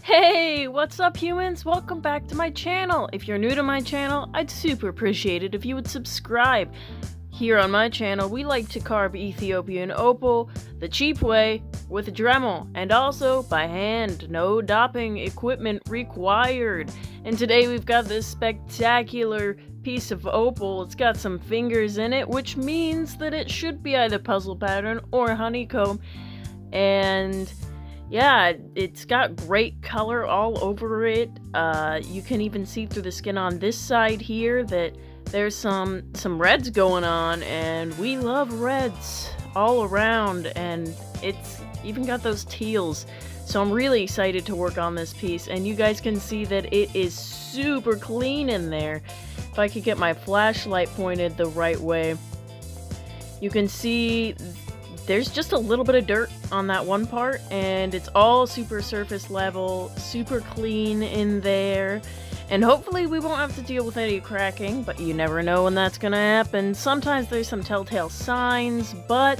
Hey, what's up humans? Welcome back to my channel. If you're new to my channel, I'd super appreciate it if you would subscribe. Here on my channel, we like to carve Ethiopian opal the cheap way with a dremel and also by hand, no doping equipment required. And today we've got this spectacular piece of opal. It's got some fingers in it, which means that it should be either puzzle pattern or honeycomb. And yeah, it's got great color all over it. You can even see through the skin on this side here that there's some reds going on, and we love reds all around, and it's even got those teals. So I'm really excited to work on this piece, and you guys can see that it is super clean in there. If I could get my flashlight pointed the right way, you can see there's just a little bit of dirt on that one part, and it's all super surface level, super clean in there. And hopefully we won't have to deal with any cracking, but you never know when that's gonna happen. Sometimes there's some telltale signs, but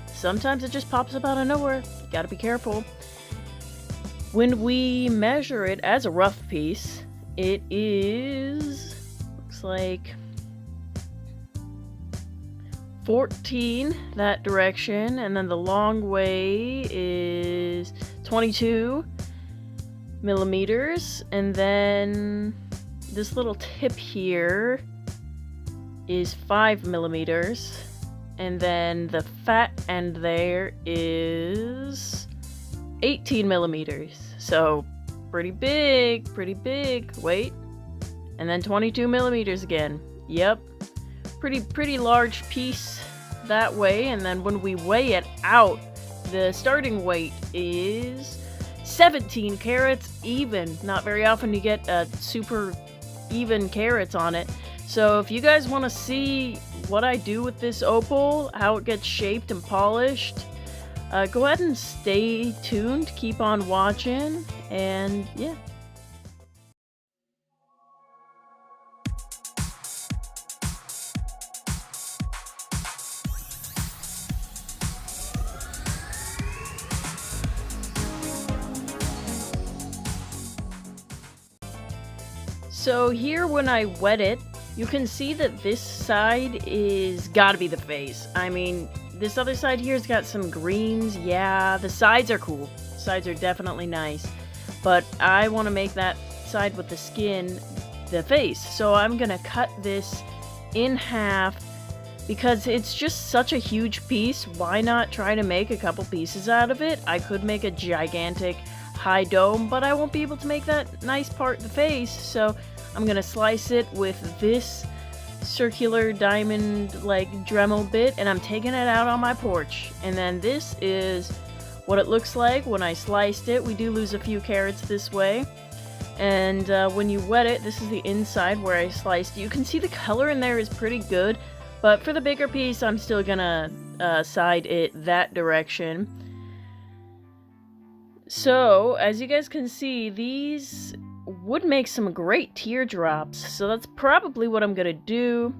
sometimes it just pops up out of nowhere. You gotta be careful. When we measure it as a rough piece, it looks like 14 that direction, and then the long way is 22 millimeters, and then this little tip here is 5 millimeters, and then the fat end there is 18 millimeters. So pretty big. Wait, and then 22 millimeters again. Yep, pretty large piece that way. And then when we weigh it out, the starting weight is 17 carats even. Not very often you get super even carats on it. So if you guys want to see what I do with this opal, how it gets shaped and polished, go ahead and stay tuned, keep on watching, and yeah. So here when I wet it, you can see that this side is gotta be the face. I mean, this other side here's got some greens. Yeah, the sides are cool. Sides are definitely nice. But I want to make that side with the skin the face. So I'm gonna cut this in half because it's just such a huge piece. Why not try to make a couple pieces out of it? I could make a gigantic high dome, but I won't be able to make that nice part the face. So I'm gonna slice it with this circular diamond like dremel bit, and I'm taking it out on my porch. And then this is what it looks like when I sliced it. We do lose a few carats this way. And when you wet it, this is the inside where I sliced. You can see the color in there is pretty good, but for the bigger piece I'm still gonna side it that direction. So as you guys can see, these would make some great teardrops, so that's probably what I'm gonna do.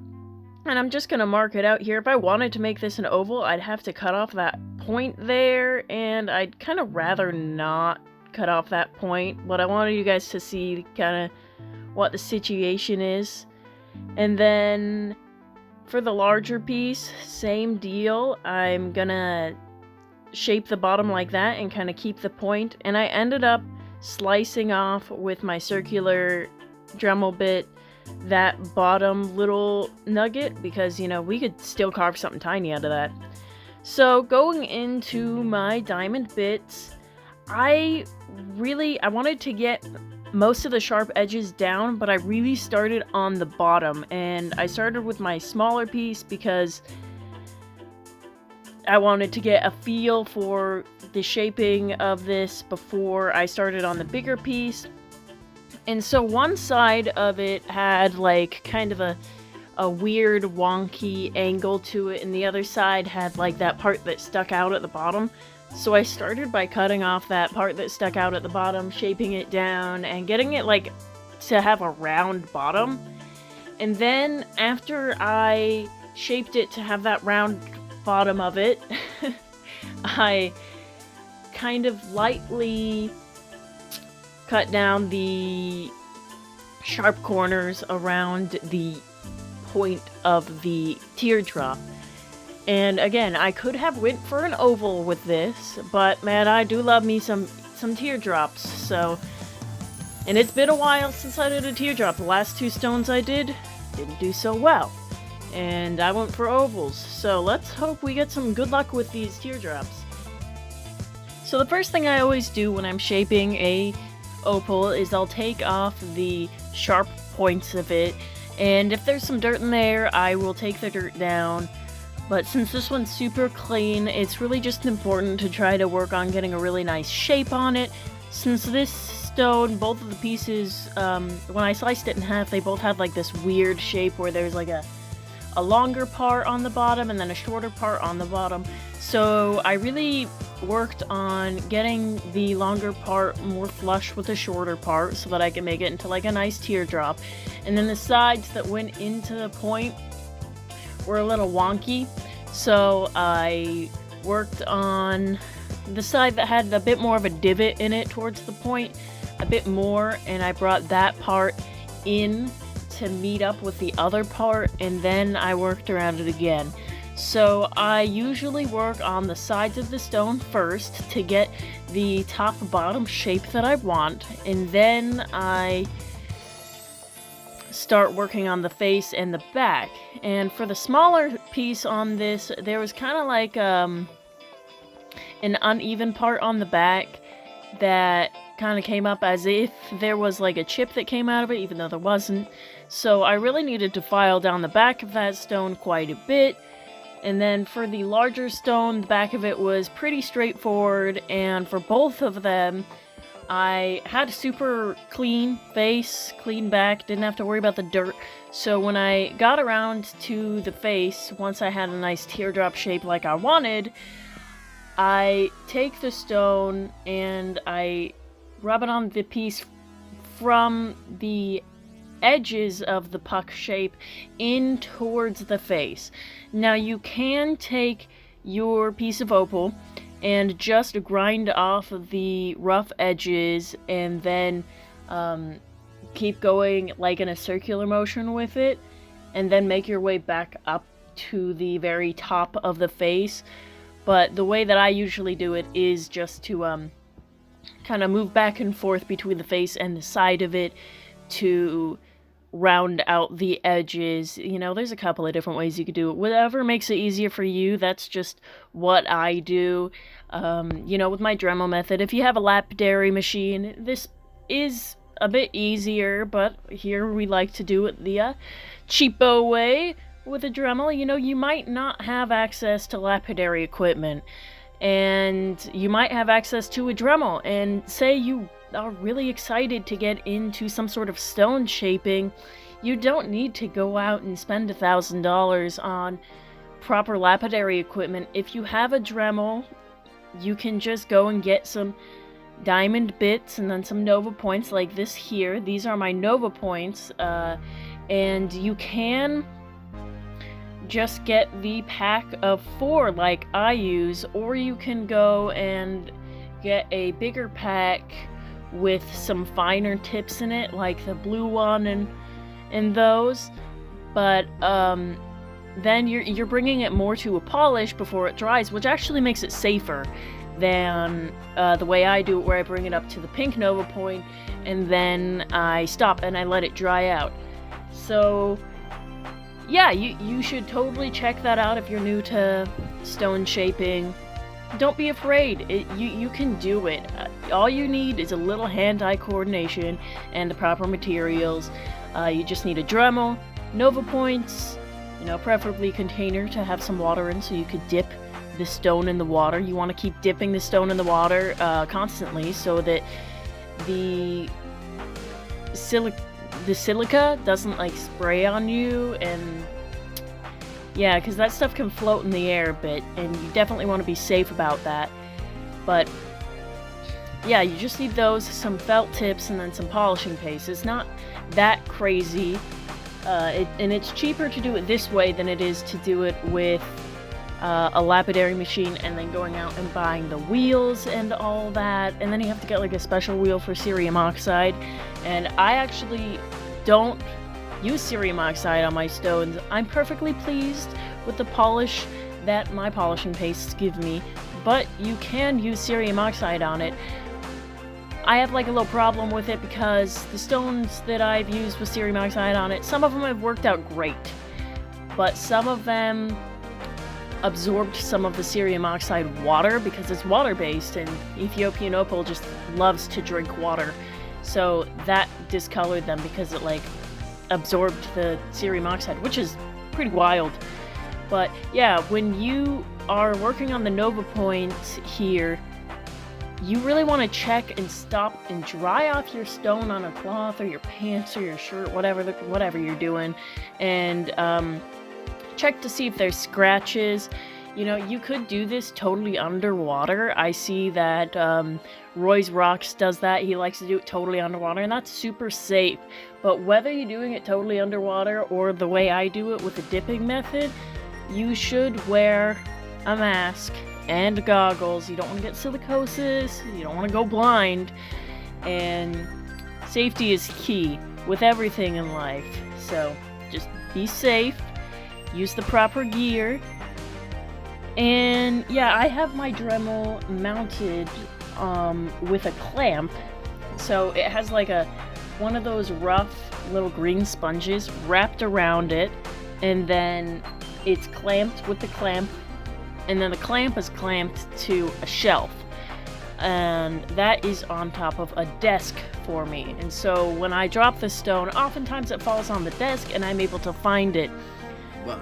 And I'm just gonna mark it out here. If I wanted to make this an oval, I'd have to cut off that point there, and I'd kind of rather not cut off that point, but I wanted you guys to see kind of what the situation is. And then for the larger piece, same deal. I'm gonna shape the bottom like that and kind of keep the point, and I ended up slicing off with my circular dremel bit that bottom little nugget because, you know, we could still carve something tiny out of that. So going into my diamond bits, I wanted to get most of the sharp edges down, but I really started on the bottom, and I started with my smaller piece because I wanted to get a feel for the shaping of this before I started on the bigger piece. And so one side of it had like kind of a weird wonky angle to it, and the other side had like that part that stuck out at the bottom. So I started by cutting off that part that stuck out at the bottom, shaping it down, and getting it like to have a round bottom. And then after I shaped it to have that round bottom of it, I kind of lightly cut down the sharp corners around the point of the teardrop. And again, I could have went for an oval with this, but man, I do love me some teardrops, so... And it's been a while since I did a teardrop. The last 2 stones I didn't do so well. And I went for ovals, so let's hope we get some good luck with these teardrops. So the first thing I always do when I'm shaping a opal is I'll take off the sharp points of it, and if there's some dirt in there, I will take the dirt down. But since this one's super clean, it's really just important to try to work on getting a really nice shape on it. Since this stone, both of the pieces, when I sliced it in half, they both had like this weird shape where there's like a longer part on the bottom and then a shorter part on the bottom. So I really worked on getting the longer part more flush with the shorter part so that I can make it into like a nice teardrop. And then the sides that went into the point were a little wonky, so I worked on the side that had a bit more of a divot in it towards the point a bit more, and I brought that part in to meet up with the other part, and then I worked around it again. So I usually work on the sides of the stone first to get the top bottom shape that I want, and then I start working on the face and the back. And for the smaller piece on this, there was kind of like an uneven part on the back that kind of came up as if there was like a chip that came out of it, even though there wasn't. So I really needed to file down the back of that stone quite a bit. And then for the larger stone, the back of it was pretty straightforward, and for both of them I had a super clean face, clean back, didn't have to worry about the dirt. So when I got around to the face, once I had a nice teardrop shape like I wanted, I take the stone and I rub it on the piece from the edges of the puck shape in towards the face. Now you can take your piece of opal and just grind off the rough edges and then keep going like in a circular motion with it, and then make your way back up to the very top of the face. But the way that I usually do it is just to kind of move back and forth between the face and the side of it to round out the edges. You know, there's a couple of different ways you could do it. Whatever makes it easier for you, that's just what I do. You know, with my Dremel method, if you have a lapidary machine, this is a bit easier, but here we like to do it the cheapo way with a Dremel. You know, you might not have access to lapidary equipment, and you might have access to a Dremel, and say you are really excited to get into some sort of stone shaping. You don't need to go out and spend $1,000 on proper lapidary equipment. If you have a Dremel, you can just go and get some diamond bits and then some Nova points like this here. These are my Nova points, and you can just get the pack of 4 like I use, or you can go and get a bigger pack with some finer tips in it, like the blue one and those. But then you're bringing it more to a polish before it dries, which actually makes it safer than the way I do it, where I bring it up to the pink Nova point and then I stop and I let it dry out. So yeah, you should totally check that out if you're new to stone shaping. Don't be afraid. You can do it. All you need is a little hand-eye coordination and the proper materials. You just need a Dremel, Nova points, you know, preferably container to have some water in so you could dip the stone in the water. You want to keep dipping the stone in the water constantly so that the silica doesn't like spray on you, and yeah, because that stuff can float in the air a bit, and you definitely want to be safe about that. But yeah, you just need those, some felt tips, and then some polishing paste. It's not that crazy, and it's cheaper to do it this way than it is to do it with a lapidary machine and then going out and buying the wheels and all that, and then you have to get like a special wheel for cerium oxide. And I actually don't use cerium oxide on my stones. I'm perfectly pleased with the polish that my polishing pastes give me, but you can use cerium oxide on it. I have like a little problem with it because the stones that I've used with cerium oxide on it, some of them have worked out great, but some of them absorbed some of the cerium oxide water because it's water-based, and Ethiopian opal just loves to drink water. So that discolored them because it like absorbed the cerium oxide, which is pretty wild. But yeah, when you are working on the Nova points here, you really want to check and stop and dry off your stone on a cloth or your pants or your shirt, whatever you're doing, and check to see if there's scratches. You know, you could do this totally underwater. I see that Roy's Rocks does that. He likes to do it totally underwater, and that's super safe. But whether you're doing it totally underwater or the way I do it with the dipping method, you should wear a mask and goggles. You don't want to get silicosis, you don't want to go blind, and safety is key with everything in life. So just be safe. Use the proper gear. And yeah, I have my Dremel mounted with a clamp. So it has like one of those rough little green sponges wrapped around it, and then it's clamped with the clamp, and then the clamp is clamped to a shelf, and that is on top of a desk for me. And so when I drop the stone, oftentimes it falls on the desk and I'm able to find it. But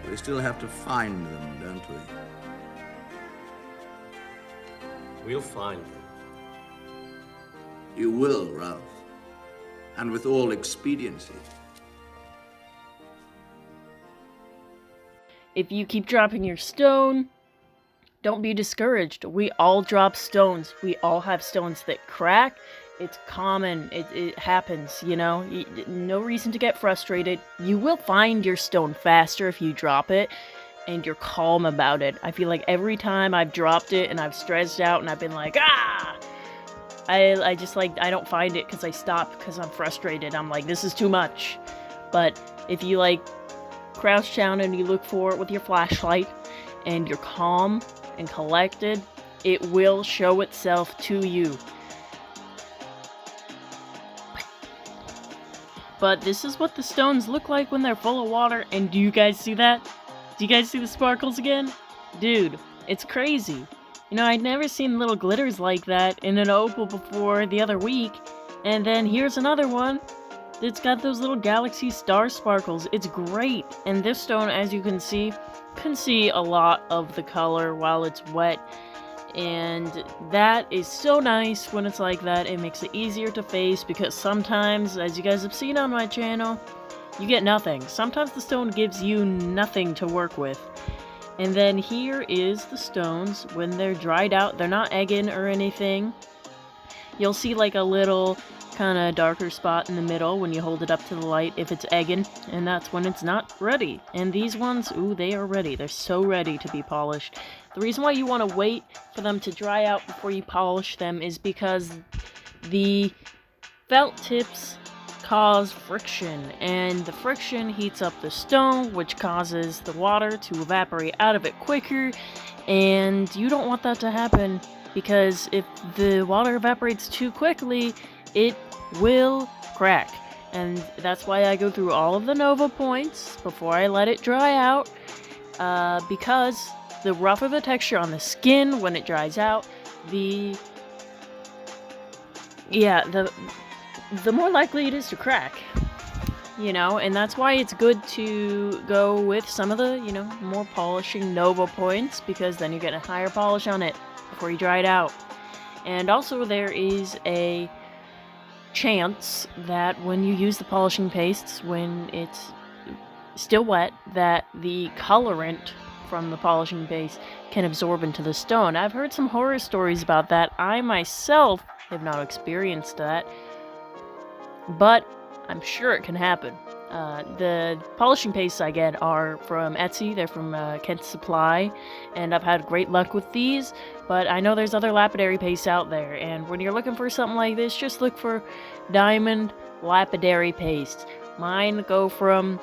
we still have to find them, don't we? We'll find them. You will, Ralph. And with all expediency. If you keep dropping your stone, don't be discouraged. We all drop stones. We all have stones that crack. It's common. It happens, you know? No reason to get frustrated. You will find your stone faster if you drop it, and you're calm about it. I feel like every time I've dropped it and I've stressed out and I've been like, ah! I just like, I don't find it because I stop because I'm frustrated. I'm like, this is too much. But if you like crouch down and you look for it with your flashlight and you're calm and collected, it will show itself to you. But this is what the stones look like when they're full of water, and do you guys see that? Do you guys see the sparkles again? Dude, it's crazy. You know, I'd never seen little glitters like that in an opal before the other week, and then here's another one. It's got those little galaxy star sparkles. It's great. And this stone, as you can see a lot of the color while it's wet. And that is so nice when it's like that. It makes it easier to face, because sometimes, as you guys have seen on my channel, you get nothing. Sometimes the stone gives you nothing to work with. And then here is the stones when they're dried out. They're not egging or anything. You'll see like a little kind of darker spot in the middle when you hold it up to the light if it's egging, and that's when it's not ready. And these ones, ooh, they are ready. They're so ready to be polished. The reason why you want to wait for them to dry out before you polish them is because the felt tips cause friction, and the friction heats up the stone, which causes the water to evaporate out of it quicker, and you don't want that to happen, because if the water evaporates too quickly, it will crack. And that's why I go through all of the Nova points before I let it dry out, because the rougher the texture on the skin when it dries out, the more likely it is to crack, you know. And that's why it's good to go with some of the, you know, more polishing Nova points, because then you get a higher polish on it before you dry it out. And also there is a chance that when you use the polishing pastes, when it's still wet, that the colorant from the polishing paste can absorb into the stone. I've heard some horror stories about that. I myself have not experienced that, but I'm sure it can happen. The polishing pastes I get are from Etsy. They're from Kent Supply, and I've had great luck with these, but I know there's other lapidary pastes out there, and when you're looking for something like this, just look for Diamond lapidary paste. Mine go from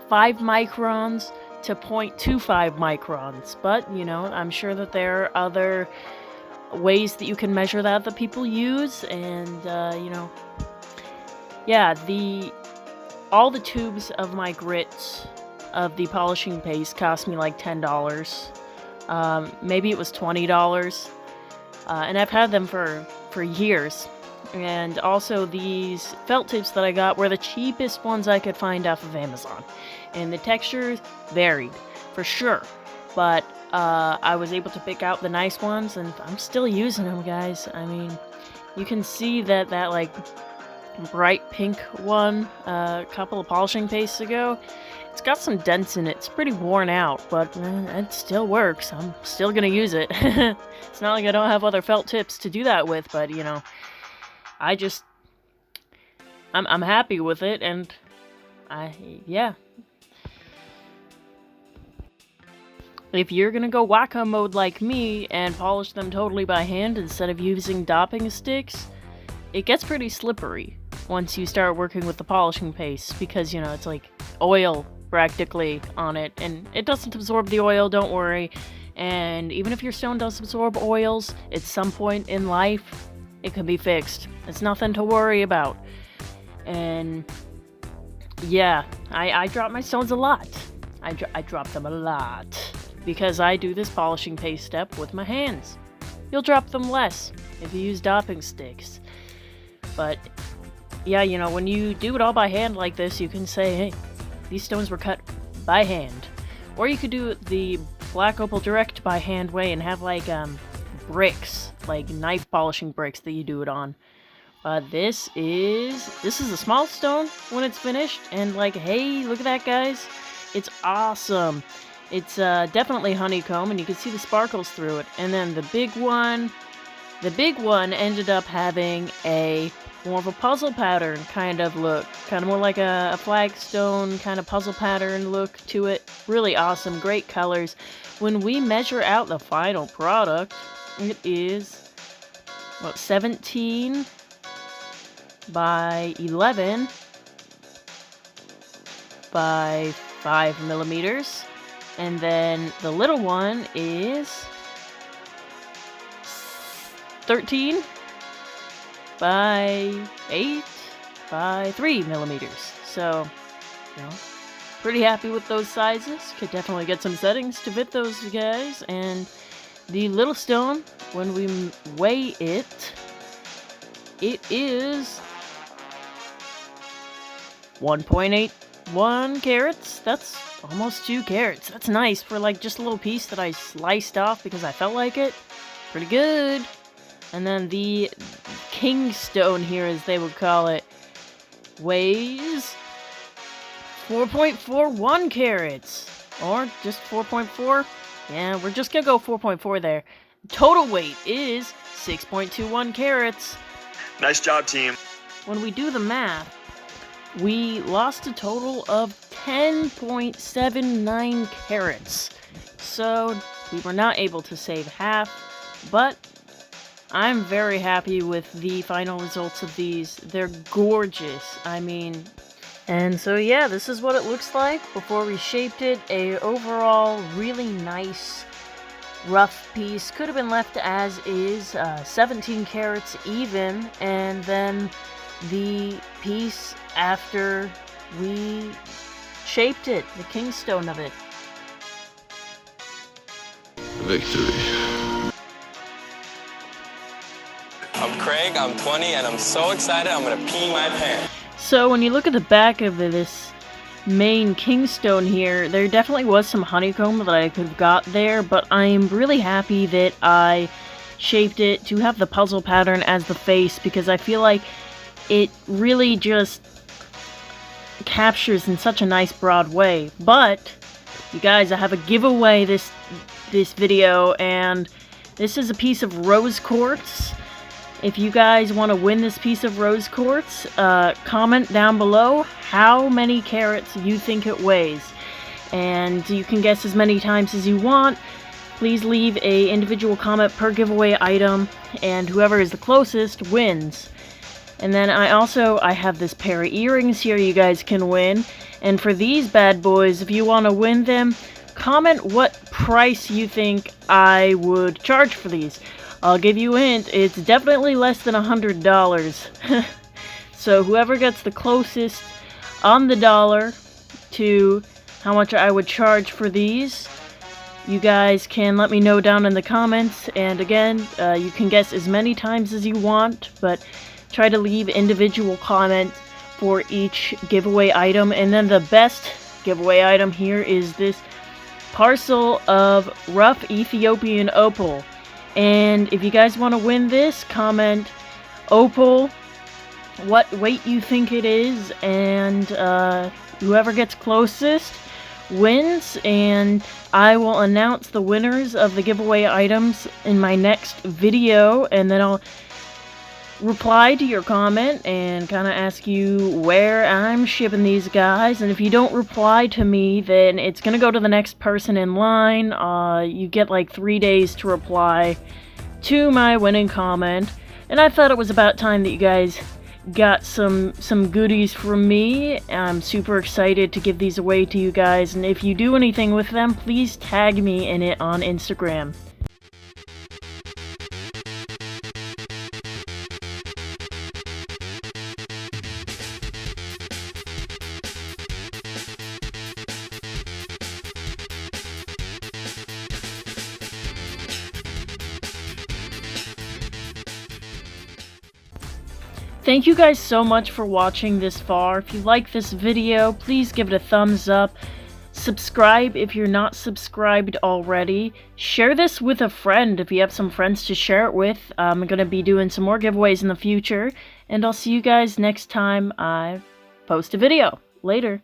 5 microns to 0.25 microns, but, you know, I'm sure that there are other ways that you can measure that people use, and, you know, yeah, all the tubes of my grits of the polishing paste cost me like $10. Maybe it was $20. And I've had them for years. And also these felt tips that I got were the cheapest ones I could find off of Amazon. And the textures varied, for sure. But I was able to pick out the nice ones, and I'm still using them, guys. I mean, you can see that like bright pink one a couple of polishing pastes ago, it's got some dents in it. It's pretty worn out, but it still works. I'm still gonna use it. It's not like I don't have other felt tips to do that with, but you know, I'm happy with it, and yeah. If you're gonna go wacko mode like me and polish them totally by hand instead of using dopping sticks, it gets pretty slippery once you start working with the polishing paste, because, you know, it's like oil practically on it, and it doesn't absorb the oil, don't worry. And even if your stone does absorb oils, at some point in life, it can be fixed. It's nothing to worry about. And yeah, I drop my stones a lot. I drop them a lot, because I do this polishing paste step with my hands. You'll drop them less if you use dopping sticks. But yeah, you know, when you do it all by hand like this, you can say, hey, these stones were cut by hand. Or you could do the black opal direct by hand way and have like bricks, like knife polishing bricks that you do it on. This is a small stone when it's finished, and like, hey, look at that, guys. It's awesome. It's definitely honeycomb, and you can see the sparkles through it. And then the big one ended up having more of a puzzle pattern kind of look, kind of more like a flagstone kind of puzzle pattern look to it. Really awesome, great colors. When we measure out the final product, it is, what, 17 by 11 by 5 millimeters, and then the little one is 13 by 8 by 3 millimeters. So, you know, pretty happy with those sizes. Could definitely get some settings to fit those guys. And the little stone, when we weigh it, it is 1.81 carats. That's almost 2 carats. That's nice for like just a little piece that I sliced off because I felt like it. Pretty good. And then the king stone here, as they would call it, weighs 4.41 carats. Or just 4.4. Yeah, we're just gonna go 4.4 there. Total weight is 6.21 carats. Nice job, team. When we do the math, we lost a total of 10.79 carats. So we were not able to save half, but I'm very happy with the final results of these. They're gorgeous. I mean, and so yeah, this is what it looks like before we shaped it. A overall really nice rough piece. Could have been left as is, 17 carats even, and then the piece after we shaped it, the kingstone of it. Victory. I'm Craig, I'm 20, and I'm so excited I'm gonna pee my pants. So when you look at the back of this main kingstone here, there definitely was some honeycomb that I could have got there, but I'm really happy that I shaped it to have the puzzle pattern as the face, because I feel like it really just captures in such a nice broad way. But you guys, I have a giveaway this video, and this is a piece of rose quartz. If you guys want to win this piece of rose quartz, comment down below how many carats you think it weighs. And you can guess as many times as you want. Please leave a individual comment per giveaway item, and whoever is the closest wins. And then I have this pair of earrings here you guys can win. And for these bad boys, if you want to win them, comment what price you think I would charge for these. I'll give you a hint, it's definitely less than $100. So whoever gets the closest on the dollar to how much I would charge for these, you guys can let me know down in the comments. And again, you can guess as many times as you want, but try to leave individual comments for each giveaway item. And then the best giveaway item here is this parcel of rough Ethiopian opal. And if you guys want to win this, comment opal, what weight you think it is, and whoever gets closest wins. And I will announce the winners of the giveaway items in my next video, and then I'll reply to your comment and kind of ask you where I'm shipping these guys. And if you don't reply to me, then it's gonna go to the next person in line. You get like 3 days to reply to my winning comment. And I thought it was about time that you guys got some goodies from me. I'm super excited to give these away to you guys, and if you do anything with them, please tag me in it on Instagram. Thank you guys so much for watching this far. If you like this video, please give it a thumbs up. Subscribe if you're not subscribed already. Share this with a friend if you have some friends to share it with. I'm going to be doing some more giveaways in the future. And I'll see you guys next time I post a video. Later.